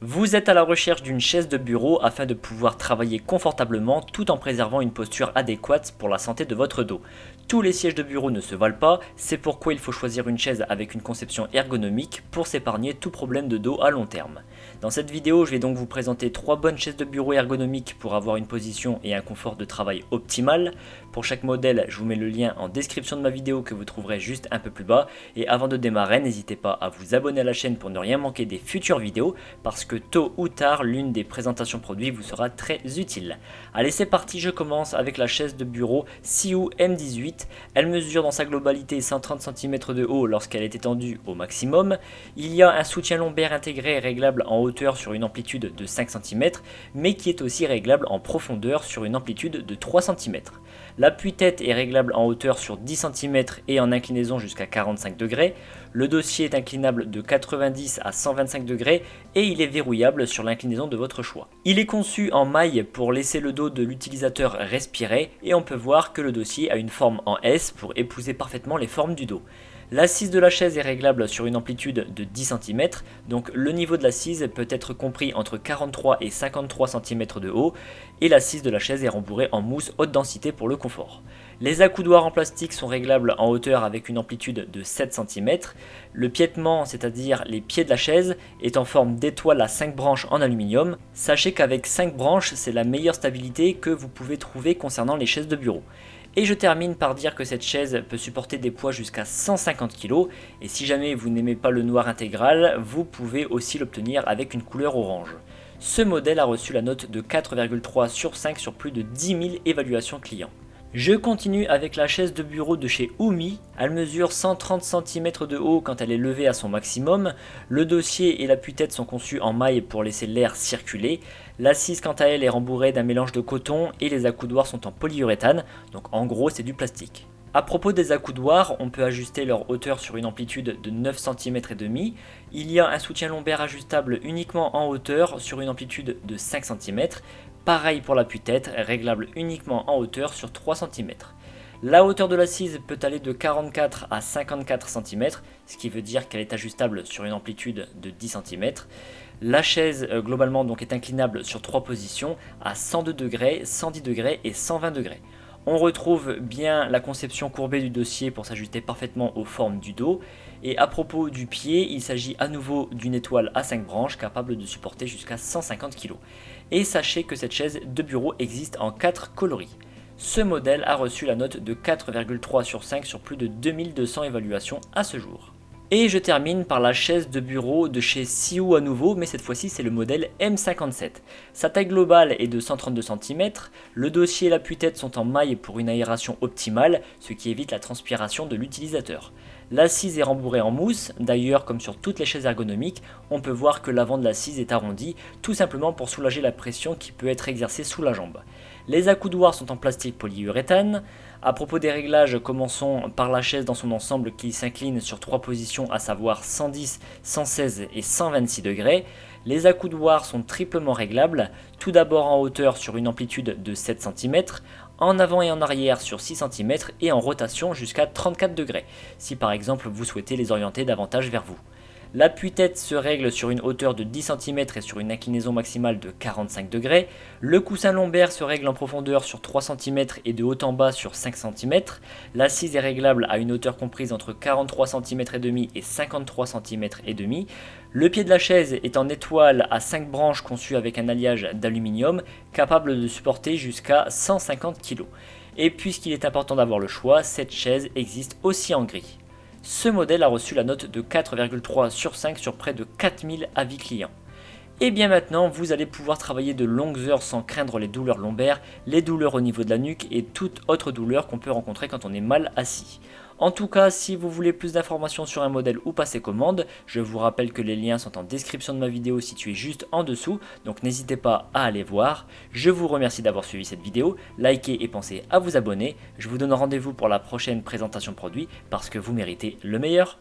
Vous êtes à la recherche d'une chaise de bureau afin de pouvoir travailler confortablement tout en préservant une posture adéquate pour la santé de votre dos. Tous les sièges de bureau ne se valent pas, c'est pourquoi il faut choisir une chaise avec une conception ergonomique pour s'épargner tout problème de dos à long terme. Dans cette vidéo, je vais donc vous présenter 3 bonnes chaises de bureau ergonomiques pour avoir une position et un confort de travail optimal. Pour chaque modèle, je vous mets le lien en description de ma vidéo que vous trouverez juste un peu plus bas. Et avant de démarrer, n'hésitez pas à vous abonner à la chaîne pour ne rien manquer des futures vidéos parce que tôt ou tard, l'une des présentations produits vous sera très utile. Allez, c'est parti, je commence avec la chaise de bureau Siou M18. Elle mesure dans sa globalité 130 cm de haut lorsqu'elle est étendue au maximum. Il y a un soutien lombaire intégré réglable en hauteur sur une amplitude de 5 cm, mais qui est aussi réglable en profondeur sur une amplitude de 3 cm. L'appui-tête est réglable en hauteur sur 10 cm et en inclinaison jusqu'à 45 degrés. Le dossier est inclinable de 90 à 125 degrés et il est verrouillable sur l'inclinaison de votre choix. Il est conçu en maille pour laisser le dos de l'utilisateur respirer et on peut voir que le dossier a une forme en S pour épouser parfaitement les formes du dos. L'assise de la chaise est réglable sur une amplitude de 10 cm, donc le niveau de l'assise peut être compris entre 43 et 53 cm de haut, et l'assise de la chaise est rembourrée en mousse haute densité pour le confort. Les accoudoirs en plastique sont réglables en hauteur avec une amplitude de 7 cm. Le piétement, c'est-à-dire les pieds de la chaise, est en forme d'étoile à 5 branches en aluminium. Sachez qu'avec 5 branches, c'est la meilleure stabilité que vous pouvez trouver concernant les chaises de bureau. Et je termine par dire que cette chaise peut supporter des poids jusqu'à 150 kg, et si jamais vous n'aimez pas le noir intégral, vous pouvez aussi l'obtenir avec une couleur orange. Ce modèle a reçu la note de 4,3 sur 5 sur plus de 10 000 évaluations clients. Je continue avec la chaise de bureau de chez Oumi. Elle mesure 130 cm de haut quand elle est levée à son maximum. Le dossier et l'appui-tête sont conçus en maille pour laisser l'air circuler. L'assise quant à elle est rembourrée d'un mélange de coton et les accoudoirs sont en polyuréthane, donc en gros c'est du plastique. A propos des accoudoirs, on peut ajuster leur hauteur sur une amplitude de 9 cm et demi. Il y a un soutien lombaire ajustable uniquement en hauteur sur une amplitude de 5 cm. Pareil pour l'appui-tête, réglable uniquement en hauteur sur 3 cm. La hauteur de l'assise peut aller de 44 à 54 cm, ce qui veut dire qu'elle est ajustable sur une amplitude de 10 cm. La chaise globalement donc est inclinable sur 3 positions à 102 degrés, 110 degrés et 120 degrés. On retrouve bien la conception courbée du dossier pour s'ajuster parfaitement aux formes du dos. Et à propos du pied, il s'agit à nouveau d'une étoile à 5 branches capable de supporter jusqu'à 150 kg. Et sachez que cette chaise de bureau existe en 4 coloris. Ce modèle a reçu la note de 4,3 sur 5 sur plus de 2200 évaluations à ce jour. Et je termine par la chaise de bureau de chez Siou à nouveau, mais cette fois-ci c'est le modèle M57. Sa taille globale est de 132 cm, le dossier et l'appui-tête sont en maille pour une aération optimale, ce qui évite la transpiration de l'utilisateur. L'assise est rembourrée en mousse, d'ailleurs comme sur toutes les chaises ergonomiques, on peut voir que l'avant de l'assise est arrondi, tout simplement pour soulager la pression qui peut être exercée sous la jambe. Les accoudoirs sont en plastique polyuréthane. À propos des réglages, commençons par la chaise dans son ensemble qui s'incline sur 3 positions, à savoir 110, 116 et 126 degrés. Les accoudoirs sont triplement réglables, tout d'abord en hauteur sur une amplitude de 7 cm, en avant et en arrière sur 6 cm et en rotation jusqu'à 34 degrés, si par exemple vous souhaitez les orienter davantage vers vous. L'appui-tête se règle sur une hauteur de 10 cm et sur une inclinaison maximale de 45 degrés. Le coussin lombaire se règle en profondeur sur 3 cm et de haut en bas sur 5 cm. L'assise est réglable à une hauteur comprise entre 43 cm et demi et 53 cm et demi. Le pied de la chaise est en étoile à 5 branches conçu avec un alliage d'aluminium capable de supporter jusqu'à 150 kg. Et puisqu'il est important d'avoir le choix, cette chaise existe aussi en gris. Ce modèle a reçu la note de 4,3 sur 5 sur près de 4000 avis clients. Et bien maintenant, vous allez pouvoir travailler de longues heures sans craindre les douleurs lombaires, les douleurs au niveau de la nuque et toute autre douleur qu'on peut rencontrer quand on est mal assis. En tout cas, si vous voulez plus d'informations sur un modèle ou passer commande, je vous rappelle que les liens sont en description de ma vidéo située juste en dessous, donc n'hésitez pas à aller voir. Je vous remercie d'avoir suivi cette vidéo, likez et pensez à vous abonner. Je vous donne rendez-vous pour la prochaine présentation produit parce que vous méritez le meilleur.